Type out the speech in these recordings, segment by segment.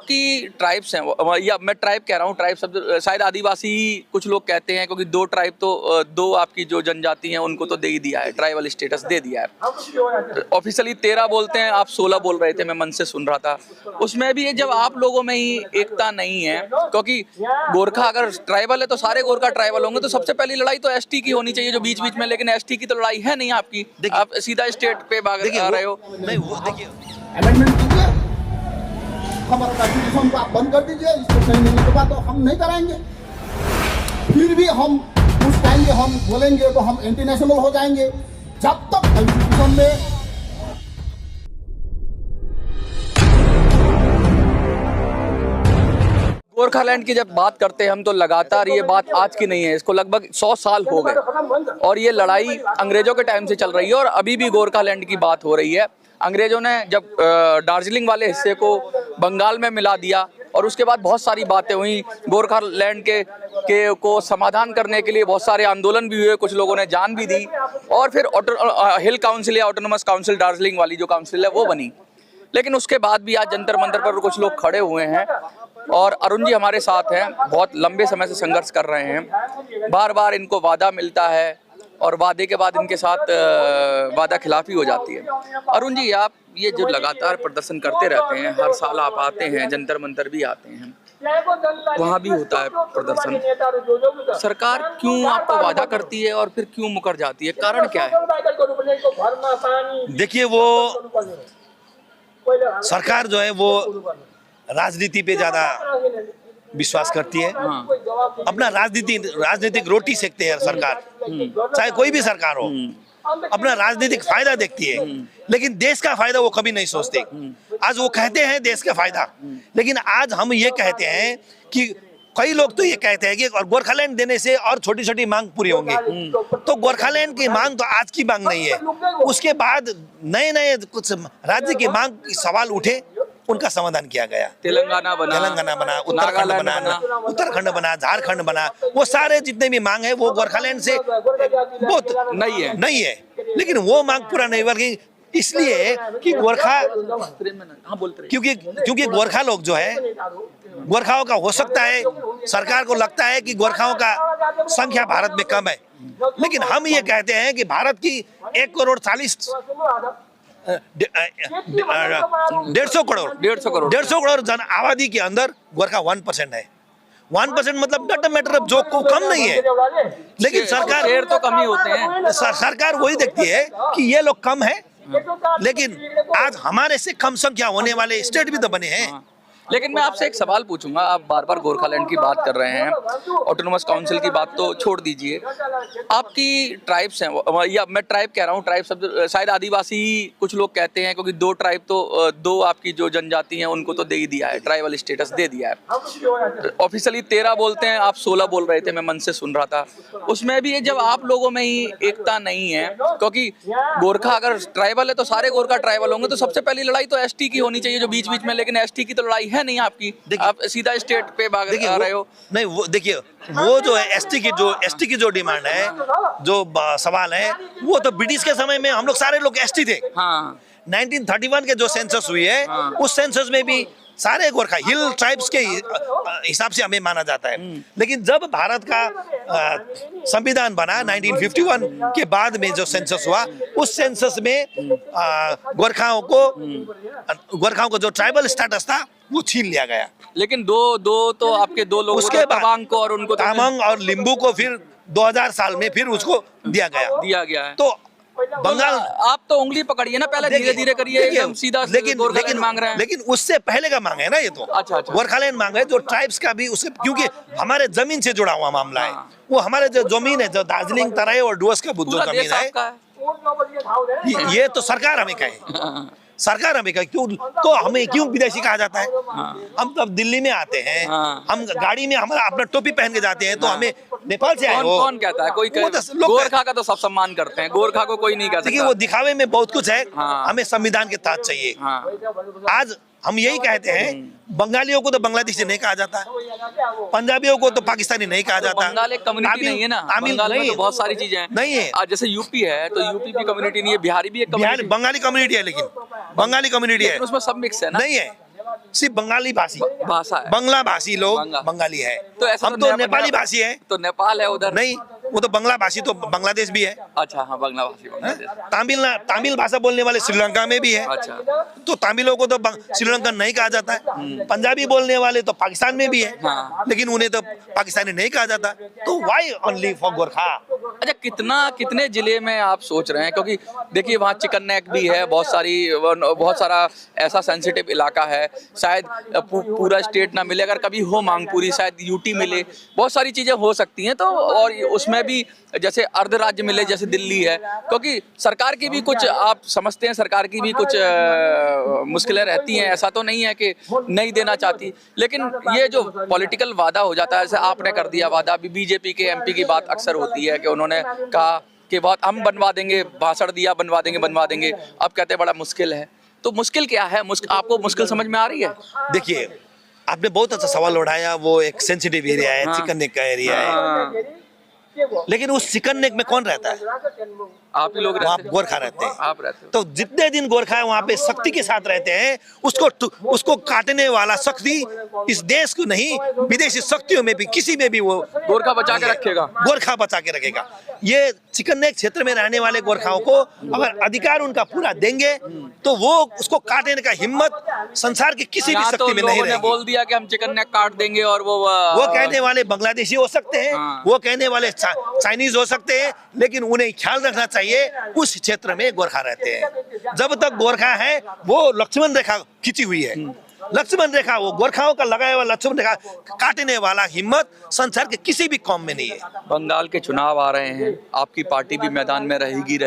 आपकी ट्राइब्स हैं, या मैं ट्राइब कह रहा हूँ, ट्राइब शब्द शायद आदिवासी कुछ लोग कहते हैं, क्योंकि दो ट्राइब तो दो आपकी जो जनजाति हैं उनको तो दे ही दिया है, ट्राइबल स्टेटस दे दिया है। ऑफिशियली 13 बोलते हैं, आप 16 बोल रहे थे, मैं मन से सुन रहा था। उसमें भी जब आप लोगों में ही एकता नहीं है, क्योंकि गोरखा अगर ट्राइबल है तो सारे गोरखा ट्राइबल होंगे, तो सबसे पहली लड़ाई तो एसटी की होनी चाहिए जो बीच बीच में, लेकिन एसटी की तो लड़ाई है नहीं आपकी, आप सीधा स्टेट पे भाग आ रहे हो। नहीं, वो देखिए, अमेंडमेंट कीजिए, हमारा कॉन्स्टिट्यूशन को आप बंद कर दीजिए, इसको सही नहीं के बाद तो हम नहीं कराएंगे। फिर भी हम उस टाइम में हम बोलेंगे तो हम एंटी नेशनल हो जाएंगे। जब तक कॉन्स्टिट्यूशन में गोरखालैंड की जब बात करते हैं हम, तो लगातार ये बात आज की नहीं है, इसको लगभग 100 साल हो गए और ये लड़ाई अंग्रेजों के टाइम से चल रही है और अभी भी गोरखालैंड की बात हो रही है। अंग्रेजों ने जब दार्जिलिंग वाले हिस्से को बंगाल में मिला दिया और उसके बाद बहुत सारी बातें हुई, गोरखालैंड के को समाधान करने के लिए बहुत सारे आंदोलन भी हुए, कुछ लोगों ने जान भी दी और फिर हिल काउंसिल या ऑटोनोमस काउंसिल दार्जिलिंग वाली जो काउंसिल है वो बनी। लेकिन उसके बाद भी आज जंतर मंतर पर कुछ लोग खड़े हुए हैं और अरुण जी हमारे साथ हैं, बहुत लंबे समय से संघर्ष कर रहे हैं। बार बार इनको वादा मिलता है और वादे के बाद इनके साथ वादा खिलाफी हो जाती है। अरुण जी, आप ये जो लगातार प्रदर्शन करते रहते हैं, हर साल आप आते हैं, जंतर मंतर भी आते हैं, वहाँ भी होता है प्रदर्शन, सरकार क्यों आपको वादा करती है और फिर क्यों मुकर जाती है, कारण क्या है? देखिए, वो सरकार जो है वो राजनीति पे ज्यादा विश्वास करती है। अपना राजनीतिक रोटी सेकते हैं सरकार, चाहे कोई भी सरकार हो, अपना राजनीतिक फायदा देखती है, लेकिन देश का फायदा वो कभी नहीं सोचते। आज वो कहते हैं देश का फायदा, लेकिन आज हम ये कहते हैं कि कई लोग तो ये कहते हैं कि और गोरखालैंड देने से और छोटी छोटी मांग पूरी होंगी, तो गोरखालैंड की मांग तो आज की मांग नहीं है। उसके बाद नए नए कुछ राज्य की मांग सवाल उठे, उनका समाधान किया गया। तेलंगाना बना, उत्तराखंड बना, झारखंड बना, वो सारे जितने भी मांग है वो गोरखालैंड से बहुत नहीं है, लेकिन वो मांग पूरा नहीं हुआ, इसलिए कि गोरखा, क्योंकि गोरखा लोग जो है, गोरखाओं का हो सकता है, सरकार को लगता है कि गोरखाओं का संख्या भारत में कम है, लेकिन हम ये कहते हैं कि भारत की 1,40,150 करोड़ जन आबादी के अंदर गोरखा 1% है। 1% मतलब डट मैटर जो कम नहीं है, लेकिन सरकार शेर तो कम ही होते हैं। सरकार वही देखती है कि ये लोग कम है, लेकिन आज हमारे से कम संख्या होने वाले स्टेट भी तो बने हैं। लेकिन मैं आपसे एक सवाल पूछूंगा, आप बार बार गोरखालैंड की बात कर रहे हैं, ऑटोनोमस काउंसिल की बात तो छोड़ दीजिए, आपकी ट्राइब्स हैं, या मैं ट्राइब कह रहा हूँ, ट्राइब शब्द शायद आदिवासी कुछ लोग कहते हैं, क्योंकि दो ट्राइब तो दो आपकी जो जनजाति हैं उनको तो दे ही दिया है, ट्राइबल स्टेटस दे दिया है। ऑफिशियली 13 बोलते हैं, आप 16 बोल रहे थे, मैं मन से सुन रहा था। उसमें भी जब आप लोगों में ही एकता नहीं है, क्योंकि गोरखा अगर ट्राइबल है तो सारे गोरखा ट्राइबल होंगे, तो सबसे पहली लड़ाई तो एसटी की होनी चाहिए जो बीच बीच में, लेकिन एसटी की तो लड़ाई है नहीं आपकी, आप सीधा स्टेट पे भाग आ रहे हो। नहीं, वो देखिए, वो जो है एसटी की जो डिमांड है, जो सवाल है, वो तो ब्रिटिश के समय में हम लोग सारे लोग एसटी थे। हाँ। 1931 के जो सेंसस हुई है, उस सेंसस में भी सारे गोरखा हिल ट्राइब्स के हिसाब से हमें माना जाता है, लेकिन जब भारत का संविधान बना 1951 के बाद में जो सेंसस हुआ, उस सेंसस में गोरखाओं को जो ट्राइबल स्टेटस था वो छीन लिया गया। लेकिन दो तो आपके दो लोगों उसके को, तवांग को और उनको, तवांग और लिंबू को फिर 2000 साल में फिर उसको दिया गया है। तो बंगाल, आप तो उंगली पकड़िए ना, पहले धीरे धीरे करिए, एकदम सीधा लेकिन मांग रहे हैं। लेकिन उससे पहले का मांग है ना ये तो। अच्छा। गोरखालैंड मांग है जो ट्राइब्स का भी, उससे क्योंकि हमारे जमीन से जुड़ा हुआ मामला है। वो हमारे जो जमीन है, जो दार्जिलिंग, तराई और डुवर्स का जो जमीन है, ये तो सरकार हमें कहे, सरकार हमें क्यों, तो हमें क्यों विदेशी कहा जाता है? हम तब दिल्ली में आते हैं, हम गाड़ी में हमारा अपना टोपी पहन के जाते हैं, तो हमें नेपाल से आए हो। कौन कहता है? कोई गोरखा का तो सब सम्मान करते हैं, गोरखा को कोई नहीं कहता। देखिए, वो दिखावे में बहुत कुछ है, हमें संविधान के तहत चाहिए। आज हम यही कहते हैं, बंगालियों को तो बांग्लादेशी नहीं कहा जाता, पंजाबियों को तो पाकिस्तानी नहीं कहा जाता। बंगाल एक कम्युनिटी नहीं है ना, बंगाल में तो बहुत सारी चीजें हैं। नहीं है, आज जैसे यूपी है तो यूपी की कम्युनिटी नहीं है, बिहारी भी एक कम्युनिटी, बंगाली कम्युनिटी है, लेकिन बंगाली कम्युनिटी है, उसमें सब मिक्स है ना। नहीं है, सिर्फ बंगाली भाषी भाषा है। बांग्ला भाषी लोग बांग्ला। बंगाली है। तो ऐसा हम तो नेपाली भाषी है। तो नेपाल है उधर। नहीं, वो तो बांग्ला भाषी तो बांग्लादेश भी है। अच्छा हाँ, बांग्ला भाषी बांग्लादेश। तमिल भाषा बोलने वाले श्रीलंका में भी है। अच्छा। तो तमिलों को तो श्रीलंकन नहीं कहा जाता है। पंजाबी बोलने वाले तो पाकिस्तान में भी है। हाँ। लेकिन उन्हें तो पाकिस्तानी नहीं कहा जाता। तो व्हाई ओनली फॉर गोरखा? अच्छा, कितने जिले में आप सोच रहे हैं? क्योंकि देखिए वहाँ चिकन नेक भी है, बहुत सारा ऐसा सेंसिटिव इलाका है, शायद पूरा स्टेट ना मिले, अगर कभी हो मांग पूरी शायद यूटी मिले, बहुत सारी चीजें हो सकती हैं। तो और उसमें भी जैसे अर्ध राज्य मिले जैसे दिल्ली है, क्योंकि सरकार की भी कुछ आप समझते हैं, सरकार की भी कुछ मुश्किलें रहती हैं। ऐसा तो नहीं है कि नहीं देना चाहती, लेकिन ये जो पॉलिटिकल वादा हो जाता है, जैसे आपने कर दिया वादा, अभी बीजेपी के एमपी की बात अक्सर होती है कि उन्होंने कहा कि बहुत हम बनवा देंगे, भाषण दिया बनवा देंगे, अब कहते हैं बड़ा मुश्किल है। तो मुश्किल क्या है? आपको मुश्किल समझ में आ रही है? देखिए, आपने बहुत अच्छा सवाल उठाया। वो एक सेंसिटिव एरिया है, हाँ। चिकन नेक का एरिया है। हाँ। लेकिन उस चिकन नेक में कौन रहता है? आप ही लोग वहाँ रहते हैं। गोरखा रहते हैं। आप रहते हो। तो जितने दिन गोरखा वहाँ पे शक्ति के साथ रहते हैं, उसको काटने वाला शक्ति इस देश को नहीं, विदेशी शक्तियों में भी, किसी में भी वो गोरखा बचा के रखेगा। गोरखा बचा के रखेगा। ये चिकन नेक क्षेत्र में रहने वाले गोरखाओं को अगर अधिकार उनका पूरा देंगे तो वो उसको काटने का हिम्मत संसार की किसी भी यहाँ शक्ति तो में नहीं लोगों ने रहेगी। बोल दिया कि हम चिकन नेक काट देंगे, और वो कहने वाले बांग्लादेशी हो सकते हैं। हाँ। वो कहने वाले चाइनीज हो सकते हैं, लेकिन उन्हें ख्याल रखना चाहिए उस क्षेत्र में गोरखा रहते हैं। जब तक गोरखा है, वो लक्ष्मण रेखा खींची हुई है। लक्ष्मण रेखा, वो गोरखाओं का लगाया हुआ लक्ष्मण रेखा काटने वाला हिम्मत संसार के किसी भी कौम में नहीं है। बंगाल के चुनाव आ रहे हैं, आपकी पार्टी भी मैदान में रहेगी,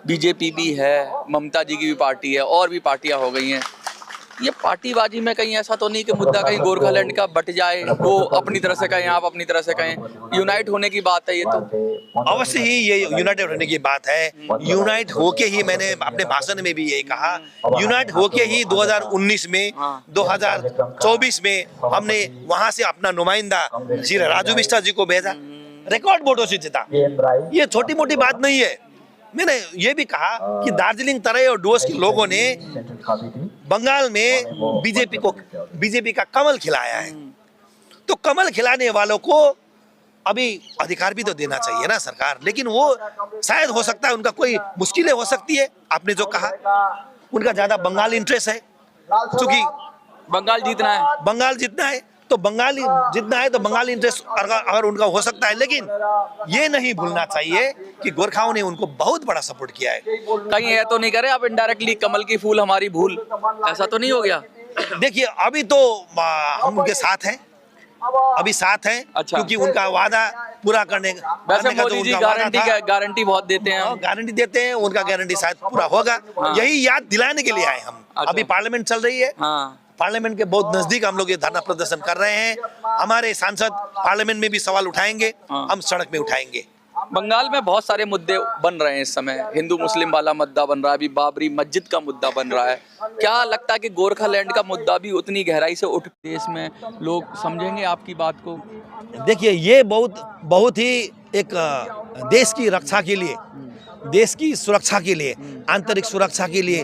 बीजेपी भी है, ममता जी की भी पार्टी है, और भी पार्टियां हो गई हैं। ये पार्टीबाजी में कहीं ऐसा तो नहीं कि मुद्दा कहीं गोरखालैंड का बट जाए, वो अपनी तरह से कहें, आप अपनी तरह से कहें? यूनाइट होने की बात है ये तो। अवश्य ही ये यूनाइटेड होने की बात है। यूनाइट होके ही, मैंने अपने भाषण में भी यही कहा, यूनाइट होके ही 2019 में, 2024 में हमने वहां से अपना नुमाइंदा श्री राजू बिष्टा जी को भेजा, रिकॉर्ड वोटों से जीता। ये छोटी मोटी बात नहीं है। मैंने ये भी कहा कि दार्जिलिंग, तराई और डोस के लोगों ने बंगाल में बीजेपी का कमल खिलाया है। तो कमल खिलाने वालों को अभी अधिकार भी तो देना चाहिए ना सरकार। लेकिन वो शायद, हो सकता है उनका कोई मुश्किलें हो सकती है। आपने जो कहा, उनका ज्यादा बंगाल इंटरेस्ट है, क्योंकि बंगाल जीतना है, तो बंगाली जितना है तो बंगाली इंटरेस्ट अगर उनका हो सकता है। लेकिन ये नहीं भूलना चाहिए कि गोरखाओं ने उनको बहुत बड़ा सपोर्ट किया है। कहीं ये तो नहीं करे आप इनडायरेक्टली कमल की फूल हमारी भूल, ऐसा तो नहीं हो गया? देखिए, अभी तो हम उनके साथ हैं, अच्छा। क्योंकि उनका वादा पूरा करने वैसे का मोदी जी गारंटी बहुत देते हैं। गारंटी देते हैं, उनका गारंटी शायद पूरा होगा। हाँ। यही याद दिलाने के लिए आए हम। अच्छा। अभी पार्लियामेंट चल रही है। हाँ। पार्लियामेंट के बहुत नजदीक हम लोग ये धरना प्रदर्शन कर रहे हैं। हमारे सांसद पार्लियामेंट में भी सवाल उठाएंगे, हाँ। हम सड़क में उठाएंगे। बंगाल में बहुत सारे मुद्दे बन रहे हैं इस समय। हिंदू मुस्लिम वाला मुद्दा बन रहा है, अभी बाबरी मस्जिद का मुद्दा बन रहा है। क्या लगता है कि गोरखालैंड का मुद्दा भी उतनी गहराई से उठ देश में लोग समझेंगे आपकी बात को? देखिए, ये बहुत ही एक देश की रक्षा के लिए, देश की सुरक्षा के लिए, आंतरिक सुरक्षा के लिए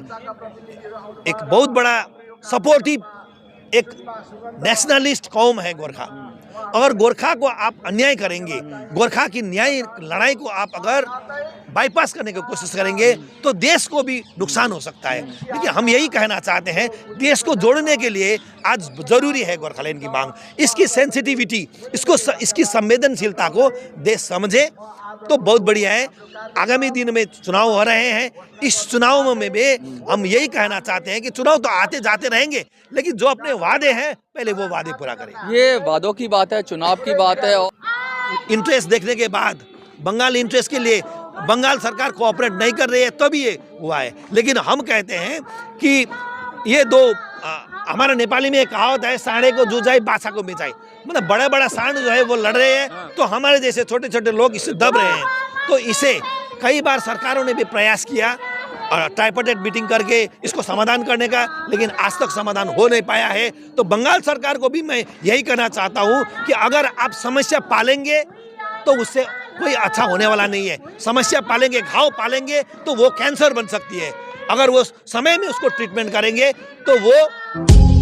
एक बहुत बड़ा सपोर्टिव, एक नेशनलिस्ट कौम है गोरखा। अगर गोरखा को आप अन्याय करेंगे, गोरखा की न्याय लड़ाई को आप अगर बाईपास करने की कोशिश करेंगे तो देश को भी नुकसान हो सकता है। देखिए, हम यही कहना चाहते हैं, देश को जोड़ने के लिए आज जरूरी है गोरखालैंड की मांग। इसकी सेंसिटिविटी, इसकी संवेदनशीलता को देश समझे तो बहुत बढ़िया है। आगामी दिन में चुनाव हो रहे हैं, इस चुनाव में भी हम यही कहना चाहते हैं कि चुनाव तो आते जाते रहेंगे, लेकिन जो अपने वादे हैं पहले वो वादे पूरा करें। ये वादों की बात है, चुनाव की बात है। इंटरेस्ट देखने के बाद बंगाल इंटरेस्ट के लिए बंगाल सरकार कोऑपरेट नहीं कर रही है, तभी ये हुआ है। लेकिन हम कहते हैं कि ये दो, हमारा नेपाली में एक कहावत है, साढ़े को जुझाई बाछा को मिचाई। मतलब बड़ा बड़ा सांड जो है वो लड़ रहे हैं, तो हमारे जैसे छोटे छोटे लोग इससे दब रहे हैं। तो इसे कई बार सरकारों ने भी प्रयास किया और ट्राइपार्टाइट मीटिंग करके इसको समाधान करने का, लेकिन आज तक समाधान हो नहीं पाया है। तो बंगाल सरकार को भी मैं यही कहना चाहता हूँ कि अगर आप समस्या पालेंगे तो उससे कोई अच्छा होने वाला नहीं है। समस्या पालेंगे, घाव पालेंगे तो वो कैंसर बन सकती है। अगर वो समय में उसको ट्रीटमेंट करेंगे तो वो